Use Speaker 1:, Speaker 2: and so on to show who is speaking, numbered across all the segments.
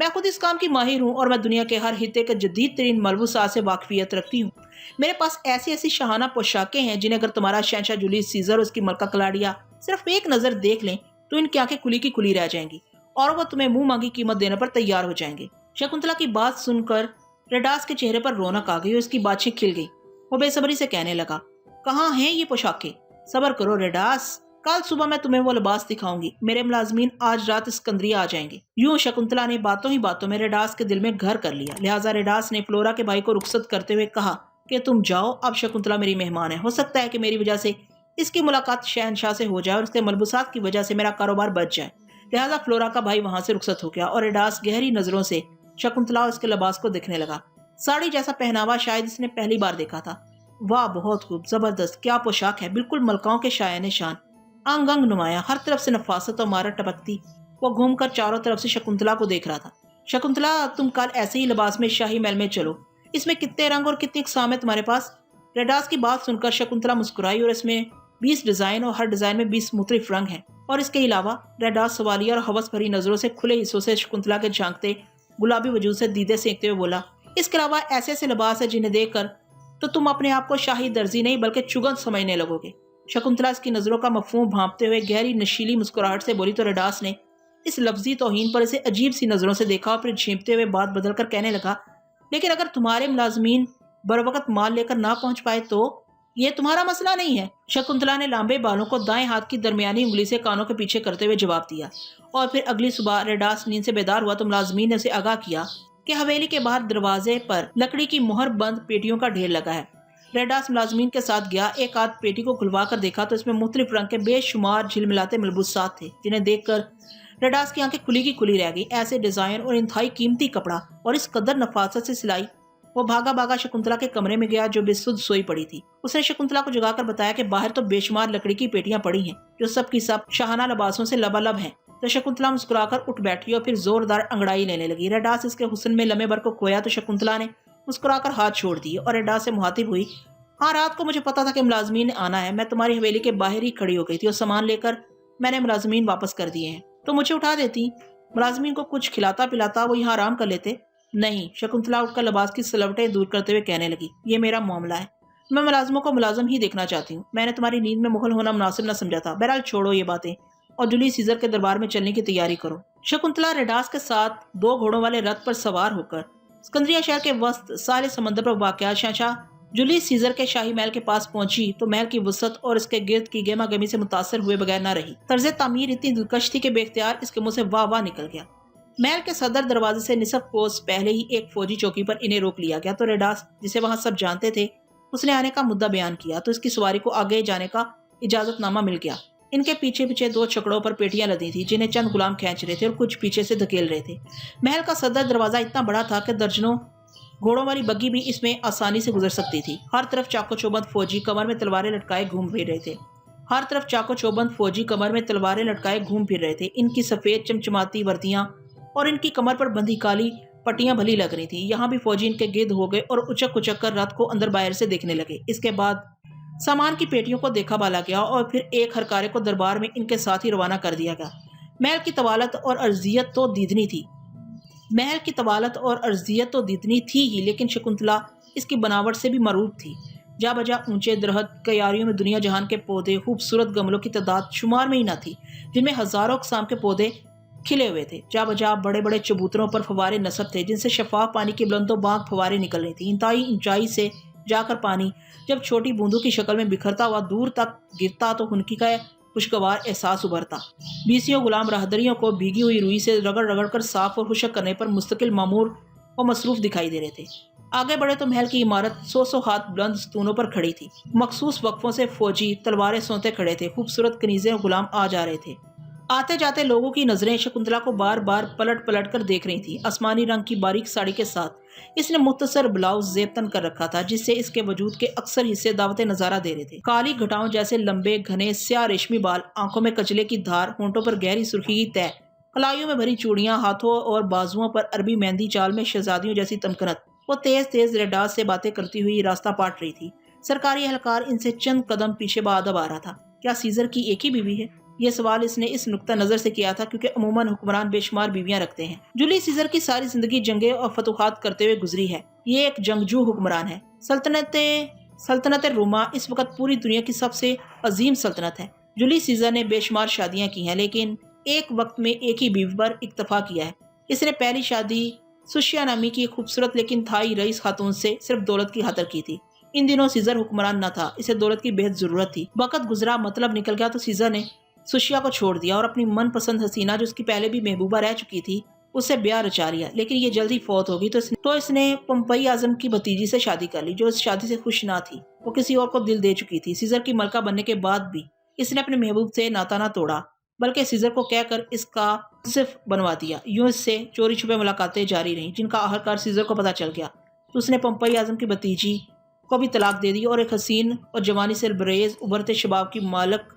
Speaker 1: میں خود اس کام کی ماہر ہوں اور میں دنیا کے ہر خطے کے جدید ترین ملبوسات سے واقفیت رکھتی ہوں۔ میرے پاس ایسی ایسی شاہانہ پوشاکیں ہیں جنہیں اگر تمہارا شہنشاہ جولیس سیزر اور اس کی ملکہ کلاڈیا صرف ایک نظر دیکھ لیں تو ان کی آنکھیں کھلی کی کھلی رہ جائیں گی اور وہ تمہیں منہ مانگی قیمت دینے پر تیار ہو جائیں گے۔ شکنتلا کی بات سن کر ریڈاس کے چہرے پر رونق آ گئی اور اس کی باتیں کھل گئی۔ وہ بے صبری سے کہنے لگا، کہاں ہیں یہ پوشاکیں؟ صبر کرو ریڈاس، کل صبح میں تمہیں وہ لباس دکھاؤں گی۔ میرے ملازمین آج رات اسکندریہ آ جائیں گے۔ یوں شکنتلا نے باتوں ہی باتوں میں ریڈاس کے دل میں گھر کر لیا، لہٰذا ریڈاس نے فلورا کے بھائی کو رخصت کرتے ہوئے کہا کہ تم جاؤ، اب شکنتلا میری مہمان ہے، ہو سکتا ہے کہ میری وجہ سے اس کی ملاقات شہنشاہ سے ہو جائے اور اس کے ملبوسات کی وجہ سے میرا کاروبار بچ جائے۔ لہٰذا فلورا کا بھائی وہاں سے رخصت ہو گیا اور ریڈاس گہری نظروں سے شکنتلا اور اس کے لباس کو دیکھنے لگا۔ ساڑی جیسا پہناوا شاید اس نے پہلی بار دیکھا تھا۔ واہ، بہت خوب، زبردست، کیا پوشاک ہے، بالکل ملکاؤں کے شایان شان، انگ انگ نمایاں، ہر طرف سے نفاست اور مہارت ٹپکتی۔ وہ گھوم کر چاروں طرف سے شکنتلا کو دیکھ رہا تھا۔ شکنتلا، تم کل ایسے ہی لباس میں شاہی محل میں چلو، اس میں کتنے رنگ اور کتنی اقسام ہے تمہارے پاس؟ ریڈاس کی بات سن کر شکنتلا مسکرائی اور اس میں 20 ڈیزائن اور ہر ڈیزائن میں 20 مختلف رنگ ہیں۔ اور اس کے علاوہ ریڈاس سوالیہ اور ہوس بھری نظروں سے کھلے حصوں سے شکنتلا کے جھانکتے گلابی وجود سے دیدے سینکتے ہوئے بولا، اس کے علاوہ ایسے ایسے لباس ہیں جنہیں دیکھ کر تو تم اپنے آپ کو شاہی درزی نہیں بلکہ چگن سمجھنے لگو گے۔ شکنتلا اس کی نظروں کا مفہوم بھانپتے ہوئے گہری نشیلی مسکراہٹ سے بولی تو ریڈاس نے اس لفظی توہین پر اسے عجیب سی نظروں سے دیکھا اور پھر جھیمتے ہوئے بات بدل کر کہنے لگا، لیکن اگر تمہارے ملازمین بروقت مال لے کر نہ پہنچ پائے تو یہ تمہارا مسئلہ نہیں ہے۔ شکنتلا نے لمبے بالوں کو دائیں ہاتھ کی درمیانی انگلی سے کانوں کے پیچھے کرتے ہوئے جواب دیا، اور پھر اگلی صبح ریڈاس نیند سے بیدار ہوا تو ملازمین نے اسے آگاہ کیا کہ حویلی کے باہر دروازے پر لکڑی کی مہر بند پیٹیوں کا ڈھیر لگا ہے۔ ریڈاس ملازمین کے ساتھ گیا، ایک آدھ پیٹی کو کھلوا کر دیکھا تو اس میں مختلف رنگ کے بے شمار جھلملاتے ملبوسات تھے جنہیں دیکھ کر ریڈاس کی آنکھیں کھلی کی کھلی رہ گئی۔ ایسے ڈیزائن اور انتہائی قیمتی کپڑا اور اس قدر نفاست سے سلائی۔ وہ بھاگا بھاگا شکنتلا کے کمرے میں گیا جو بے سدھ سوئی پڑی تھی۔ اس نے شکنتلا کو جگا کر بتایا کہ باہر تو بے شمار لکڑی کی پیٹیاں پڑی ہیں جو سب کی سب شاہانہ لباسوں سے لبالب ہیں۔ تو شکنتلا مسکرا کر اٹھ بیٹھی اور پھر زوردار انگڑائی لینے لگی۔ ریڈاس اس کے حسن میں لمحے بھر کو کھویا تو شکنتلا نے مسکرا کر ہاتھ چھوڑ دیے اور ریڈاس سے مخاطب ہوئی، ہاں، رات کو مجھے پتا تھا کہ ملازمین نے آنا ہے، میں تمہاری حویلی کے باہر ہی کھڑی ہو گئی تھی اور سامان لے کر میں نے ملازمین واپس کر دیے ہیں، تو مجھے اٹھا دیتی، ملازمین کو کچھ کھلاتا پلاتا وہ یہاں آرام کر لیتے۔ نہیں، شکنتلا اٹھ کر لباس کی سلوٹیں دور کرتے ہوئے کہنے لگی، یہ میرا معاملہ ہے، میں ملازموں کو ملازم ہی دیکھنا چاہتی ہوں، میں نے تمہاری نیند میں مغل ہونا مناسب نہ سمجھا تھا۔ بہرحال چھوڑو یہ باتیں اور جولیس سیزر کے دربار میں چلنے کی تیاری کرو۔ شکنتلا ریڈاس کے ساتھ 2 گھوڑوں والے رتھ پر سوار ہو کر اسکندریہ شہر کے وسط ساحل سمندر پر واقع شہنشاہ جولیس سیزر کے شاہی محل کے پاس پہنچی تو محل کی وسعت اور اس کے گرد کی گہما گہمی سے متاثر ہوئے بغیر نہ رہی۔ طرز تعمیر اتنی دلکش تھی کہ بے اختیار اس کے منہ سے واہ واہ نکل گیا۔ محل کے صدر دروازے سے نصف کوس پہلے ہی ایک فوجی چوکی پر انہیں روک لیا گیا تو ریڈاس، جسے وہاں سب جانتے تھے، اس نے آنے کا مدعا بیان کیا تو اس کی سواری کو آگے جانے کا اجازت نامہ مل گیا۔ ان کے پیچھے پیچھے 2 چھکڑوں پر پیٹیاں لدی تھی جنہیں چند غلام کھینچ رہے تھے اور کچھ پیچھے سے دھکیل رہے تھے۔ محل کا صدر دروازہ اتنا بڑا تھا کہ درجنوں گھوڑوں والی بگی بھی اس میں آسانی سے گزر سکتی تھی۔ ہر طرف چاقو چوبند فوجی کمر میں تلواریں لٹکائے گھوم پھر رہے تھے۔ ان کی سفید چمچماتی وردیاں اور ان کی کمر پر بندھی کالی پٹیاں بھلی لگ رہی تھی۔ یہاں بھی فوجی ان کے گرد ہو گئے اور اچک اچک کر رتھ کو اندر باہر سے دیکھنے لگے۔ اس کے بعد سامان کی پیٹیوں کو دیکھا بالا گیا اور پھر ایک ہرکارے کو دربار میں ان کے ساتھ ہی روانہ کر دیا گیا۔ محل کی طوالت اور عرضیت تو دیدنی تھی ہی، لیکن شکنتلا اس کی بناوٹ سے بھی مرعوب تھی۔ جا بجا اونچے درخت، کیاریوں میں دنیا جہان کے پودے، خوبصورت گملوں کی تعداد شمار میں ہی نہ تھی جن میں ہزاروں اقسام کے پودے کھلے ہوئے تھے۔ جا بجا بڑے بڑے چبوتروں پر فوارے نصب تھے جن سے شفاف پانی کی بلند و بانگ فوارے نکل رہی تھیں۔ انتہائی اونچائی سے جا کر پانی جب چھوٹی بوندوں کی شکل میں بکھرتا ہوا دور تک گرتا تو ہنکی کا خوشگوار احساس ابھرتا۔ 20 غلام راہدریوں کو بھیگی ہوئی روئی سے رگڑ رگڑ کر صاف اور خشک کرنے پر مستقل مامور و مصروف دکھائی دے رہے تھے۔ آگے بڑھے تو محل کی عمارت 100 ہاتھ بلند ستونوں پر کھڑی تھی۔ مخصوص وقفوں سے فوجی تلواریں سونتے کھڑے تھے۔ خوبصورت کنیزیں اور غلام آ جا رہے تھے۔ آتے جاتے لوگوں کی نظریں شکنتلا کو بار بار پلٹ پلٹ کر دیکھ رہی تھی۔ آسمانی رنگ کی باریک ساڑی کے ساتھ اس نے مختصر بلاؤز زیب تن کر رکھا تھا جس سے اس کے وجود کے اکثر حصے دعوت نظارہ دے رہے تھے۔ کالی گھٹاؤں جیسے لمبے گھنے سیاہ ریشمی بال، آنکھوں میں کچلے کی دھار، ہونٹوں پر گہری سرخی کی تہ، کلائیوں میں بھری چوڑیاں، ہاتھوں اور بازوؤں پر عربی مہندی چال میں شہزادیوں جیسی تمکنت۔ وہ تیز تیز ریڈاس سے باتیں کرتی ہوئی راستہ پاٹ رہی تھی۔ سرکاری اہلکار ان سے چند قدم پیچھے بادب آ رہا تھا۔ کیا سیزر کی ایک ہی بیوی ہے؟ یہ سوال اس نے اس نقطہ نظر سے کیا تھا کیونکہ عموماً حکمران بے شمار بیویاں رکھتے ہیں۔ جولیس سیزر کی ساری زندگی جنگیں اور فتوحات کرتے ہوئے گزری ہے۔ یہ ایک جنگجو حکمران ہے۔ سلطنت روما اس وقت پوری دنیا کی سب سے عظیم سلطنت ہے۔ جولیس سیزر نے بے شمار شادیاں کی ہیں لیکن ایک وقت میں ایک ہی بیوی پر اکتفا کیا ہے۔ اس نے پہلی شادی سوشیا نامی کی ایک خوبصورت لیکن تھائی رئیس خاتون سے صرف دولت کی خاطر کی تھی۔ ان دنوں سیزر حکمران نہ تھا، اسے دولت کی بہت ضرورت تھی۔ وقت گزرا، مطلب نکل گیا تو سیزر نے سوشیا کو چھوڑ دیا اور اپنی من پسند حسینہ جو اس کی پہلے بھی محبوبہ رہ چکی تھی اس سے بیاہ رچا لیا، لیکن یہ جلدی فوت ہوگی تو اس نے پمپئی اعظم کی بھتیجی سے شادی کر لی جو اس شادی سے خوش نہ تھی۔ وہ کسی اور کو دل دے چکی تھی۔ سیزر کی ملکہ بننے کے بعد بھی اس نے اپنے محبوب سے ناتا نہ توڑا بلکہ سیزر کو کہہ کر اس کا صف بنوا دیا۔ یوں اس سے چوری چھپے ملاقاتیں جاری رہیں جن کا آخرکار سیزر کو پتہ چل گیا تو اس نے پمپئی اعظم کی بھتیجی کو بھی طلاق دے دی اور ایک حسین اور جوانی سے لبریز ابھرتے شباب کی مالک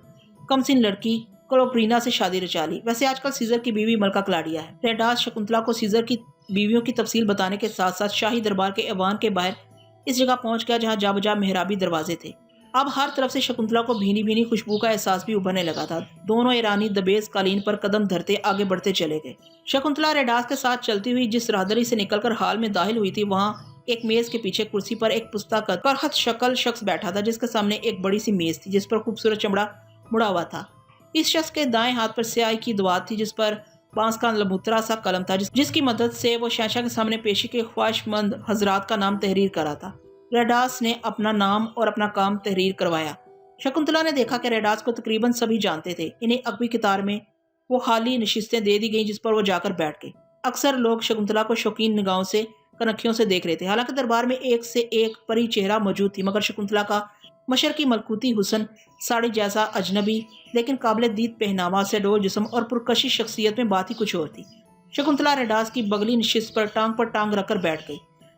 Speaker 1: کمسن لڑکی کلوپرینا سے شادی رچا لی۔ ویسے آج کل سیزر کی بیوی ملکہ کلاڈیا ہے۔ ریڈاس شکنتلا کو سیزر کی بیویوں کی تفصیل بتانے کے ساتھ ساتھ شاہی دربار کے ایوان کے باہر اس جگہ پہنچ گیا جہاں جا بجا محرابی دروازے تھے۔ اب ہر طرف سے شکنتلا کو بھینی بھینی خوشبو کا احساس بھی ابھرنے لگا تھا۔ دونوں ایرانی دبیز قالین پر قدم دھرتے آگے بڑھتے چلے گئے۔ شکنتلا ریڈاس کے ساتھ چلتی ہوئی جس راہداری سے نکل کر ہال میں داخل ہوئی تھی وہاں ایک میز کے پیچھے کرسی پر ایک پستہ قد کرخت شکل شخص بیٹھا تھا جس کے سامنے ایک بڑی سی میز تھی جس پر خوبصورت چمڑا مڑا ہوا تھا۔ اس شخص کے دائیں ہاتھ پر سیاہی کی دوات تھی جس پر بانس کا لمبوترا سا قلم تھا جس کی مدد سے وہ شہنشاہ کے سامنے پیشی کے خواہش مند حضرات کا نام تحریر کر رہا تھا۔ ریڈاس نے اپنا نام اور اپنا کام تحریر کروایا۔ شکنتلا نے دیکھا کہ ریڈاس کو تقریباً سبھی جانتے تھے۔ انہیں اگوی قطار میں وہ خالی نشستیں دے دی گئیں جس پر وہ جا کر بیٹھ گئے۔ اکثر لوگ شکنتلا کو شوقین نگاہوں سے کنکھیوں سے دیکھ رہے تھے۔ حالانکہ دربار میں ایک سے ایک پری چہرہ موجود تھی مگر شکنتلا کا مشرقی ملکوتی حسن، ساڑی جیسا اجنبی لیکن قابل دید پہناوا سے ڈول جسم اور پرکشش شخصیت میں بات ہی کچھ اور تھی۔ شکنتلا ریڈاس کی بغلی نشست پر ٹانگ رکھ کر بیٹھ گئی۔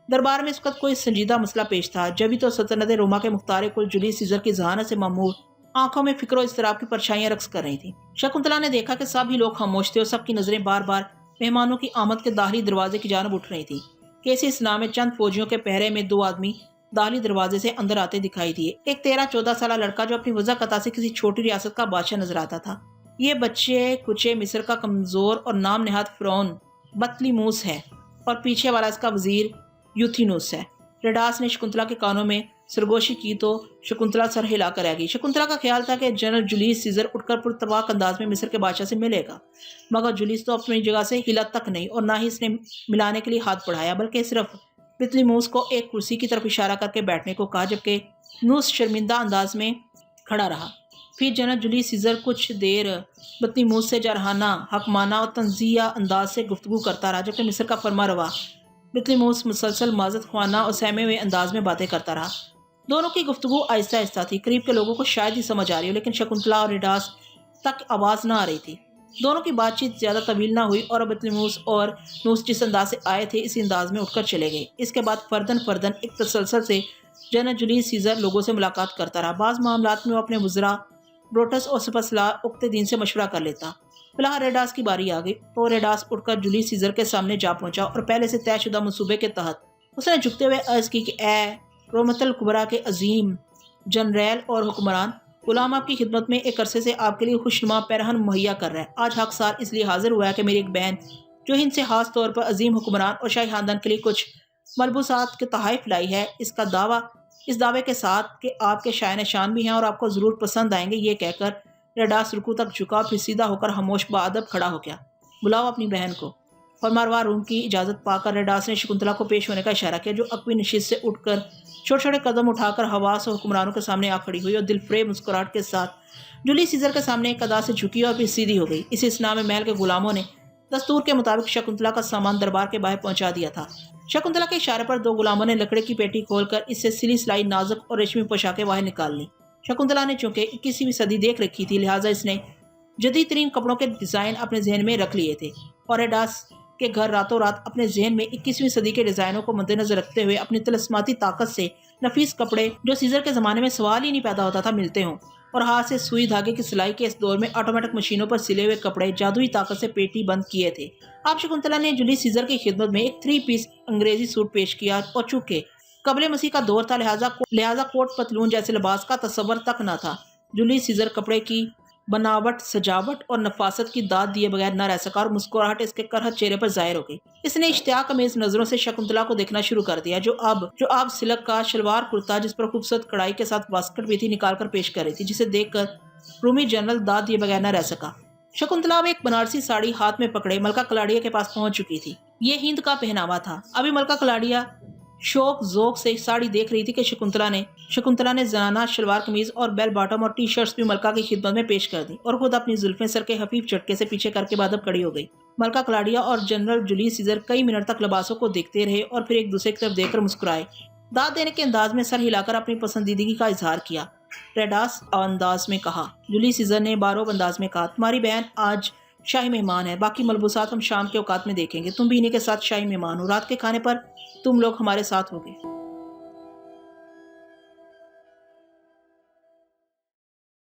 Speaker 1: دربار میں اس وقت کوئی سنجیدہ مسئلہ پیش تھا جبھی تو سلطنت روما کے مختار کل جولیس سیزر کی ذہانت سے معمور آنکھوں میں فکر و اضطراب کی پرچھائیاں رقص کر رہی تھیں۔ شکنتلا نے دیکھا کہ سبھی لوگ خاموش تھے اور سب کی نظریں بار بار مہمانوں کی آمد کے داخلی دروازے کی جانب اٹھ رہی تھی۔ کیسی اسلام میں چند فوجیوں کے پہرے میں دو آدمی داخلی دروازے سے اندر آتے دکھائی دیے۔ ایک 13-14 سالہ لڑکا جو اپنی وضع قطع سے کسی چھوٹی ریاست کا بادشاہ نظر آتا تھا۔ یہ بچے کچے مصر کا کمزور اور نام نہاد فرعون بطلیموس ہے اور پیچھے والا اس کا وزیر یوتھینوس ہے۔ ریڈاس نے شکنتلا کے کانوں میں سرگوشی کی تو شکنتلا سر ہلا کر رہ گئی۔ شکنتلا کا خیال تھا کہ جنرل جولیس سیزر اٹھ کر پرتواق انداز میں مصر کے بادشاہ سے ملے گا مگر جولیس تو اپنی جگہ سے ہلا تک نہیں اور نہ ہی اس نے ملانے کے لیے ہاتھ بڑھایا بلکہ صرف بطلیموس کو ایک کرسی کی طرف اشارہ کر کے بیٹھنے کو کہا جبکہ نوس شرمندہ انداز میں کھڑا رہا۔ پھر جنرل جولیس سیزر کچھ دیر بطلیموس سے جارحانہ، حکمانہ اور تنزیہ انداز سے گفتگو کرتا رہا جبکہ مصر کا فرما روا بطلیموس مسلسل معزت خوانہ اور سہمے ہوئے انداز میں باتیں کرتا رہا۔ دونوں کی گفتگو آہستہ آہستہ تھی، قریب کے لوگوں کو شاید ہی سمجھ آ رہی ہو لیکن شکنتلا اور ریڈاس تک آواز نہ آ رہی تھی۔ دونوں کی بات چیت زیادہ طویل نہ ہوئی اور بطلیموس اور نوس جس انداز سے آئے تھے اسی انداز میں اٹھ کر چلے گئے۔ اس کے بعد فردن ایک تسلسل سے جنرل جولیس سیزر لوگوں سے ملاقات کرتا رہا۔ بعض معاملات میں وہ اپنے وزراء بروٹس اور سپاسلا اقتدین سے مشورہ کر لیتا۔ فلحال ریڈاس کی باری آ گئی تو ریڈاس اٹھ کر جولیس سیزر کے سامنے جا پہنچا اور پہلے سے طے شدہ منصوبے کے تحت اس نے جھکتے ہوئے عرض کی کہ اے رومت الکبریٰ کے عظیم جنریل اور حکمران، غلام آپ کی خدمت میں ایک عرصے سے آپ کے لیے خوشنما پیرہن مہیا کر رہا ہے۔ آج حق سار اس لیے حاضر ہوا ہے کہ میری ایک بہن جو ہند سے خاص طور پر عظیم حکمران اور شاہی خاندان کے لیے کچھ ملبوسات کے تحائف لائی ہے، اس دعوے کے ساتھ کہ آپ کے شائن شان بھی ہیں اور آپ کو ضرور پسند آئیں گے۔ یہ کہہ کر ریڈاس رکوع تک جھکا پھر سیدھا ہو کر خاموش بادب کھڑا ہو گیا۔ بلاؤ اپنی بہن کو۔ فرمانروا روم کی اجازت پا کر ریڈاس نے شکنتلا کو پیش ہونے کا اشارہ کیا جو اقوی نشست سے اٹھ کر چھوٹے چھوٹے قدم اٹھا کر حواس اور حکمرانوں کے سامنے آ کھڑی ہوئی اور دل فریب مسکراہٹ کے ساتھ جولیس سیزر کے سامنے ایک ادا سے جھکی اور پھر سیدھی ہو گئی۔ اس اسنا میں محل کے غلاموں نے دستور کے مطابق شکنتلا کا سامان دربار کے باہر پہنچا دیا تھا۔ شکنتلا کے اشارے پر دو غلاموں نے لکڑی کی پیٹی کھول کر اس سے سلی سلائی نازک اور ریشمی پوشاکیں باہر نکال لیں۔ شکنتلا نے چونکہ 21ویں صدی دیکھ رکھی تھی لہٰذا اس نے جدید ترین کپڑوں کے ڈیزائن اپنے ذہن میں رکھ لیے تھے اور ریڈاس کے گھر راتوں رات اپنے ذہن میں 21ویں صدی کے ڈیزائنوں کو مد نظر رکھتے ہوئے اپنی طلسماتی طاقت سے نفیس کپڑے جو سیزر کے زمانے میں سوال ہی نہیں پیدا ہوتا تھا ملتے ہوں اور ہاتھ سے سوئی دھاگے کی سلائی کے اس دور میں آٹومیٹک مشینوں پر سلے ہوئے کپڑے جادوئی طاقت سے پیٹی بند کیے تھے۔ آپ شکنتلا نے جولیس سیزر کی خدمت میں ایک 3 پیس انگریزی سوٹ پیش کیا اور چونکہ قبل مسیح کا دور تھا لہٰذا کوٹ پتلون جیسے لباس کا تصور تک نہ تھا۔ جولیس سیزر کپڑے کی بناوٹ، سجاوٹ اور نفاست کی داد دیے بغیر نہ رہ سکا اور مسکراہٹ اس کے کرہت چہرے پر ظاہر ہو گئی۔ اس نے اشتیاق امیز نظروں سے شکنتلا کو دیکھنا شروع کر دیا جو اب سلک کا شلوار کرتا جس پر خوبصورت کڑائی کے ساتھ واسکٹ بھی تھی نکال کر پیش کر رہی تھی، جسے دیکھ کر رومی جنرل داد دیے بغیر نہ رہ سکا۔ شکنتلا اب ایک بنارسی ساڑی ہاتھ میں پکڑے ملکہ کلاڈیا کے پاس پہنچ چکی تھی۔ یہ ہند کا پہناوا تھا۔ ابھی ملکہ کلاڈیا شوق ذوق سے ساڑی دیکھ رہی تھی کہ شکنتلا نے زنانہ شلوار قمیض اور بیل باٹم اور ٹی شرٹس بھی ملکہ کی خدمت میں پیش کر دی اور خود اپنی زلفیں سر کے حفیف جھٹکے سے پیچھے کر کے بادب کھڑی ہو گئی۔ ملکہ کلاڈیا اور جنرل جولیس سیزر کئی منٹ تک لباسوں کو دیکھتے رہے اور پھر ایک دوسرے کی طرف دیکھ کر مسکرائے۔ داد دینے کے انداز میں سر ہلا کر اپنی پسندیدگی کا اظہار کیا۔ ریڈاس انداز میں کہا۔ جولیس سیزر نے باروب انداز میں کہا، تمہاری بہن آج شاہی مہمان ہے، باقی ملبوسات ہم شام کے اوقات میں دیکھیں گے، تم بھی انہی کے ساتھ شاہی مہمان ہو، رات کے کھانے پر تم لوگ ہمارے ساتھ ہوگے۔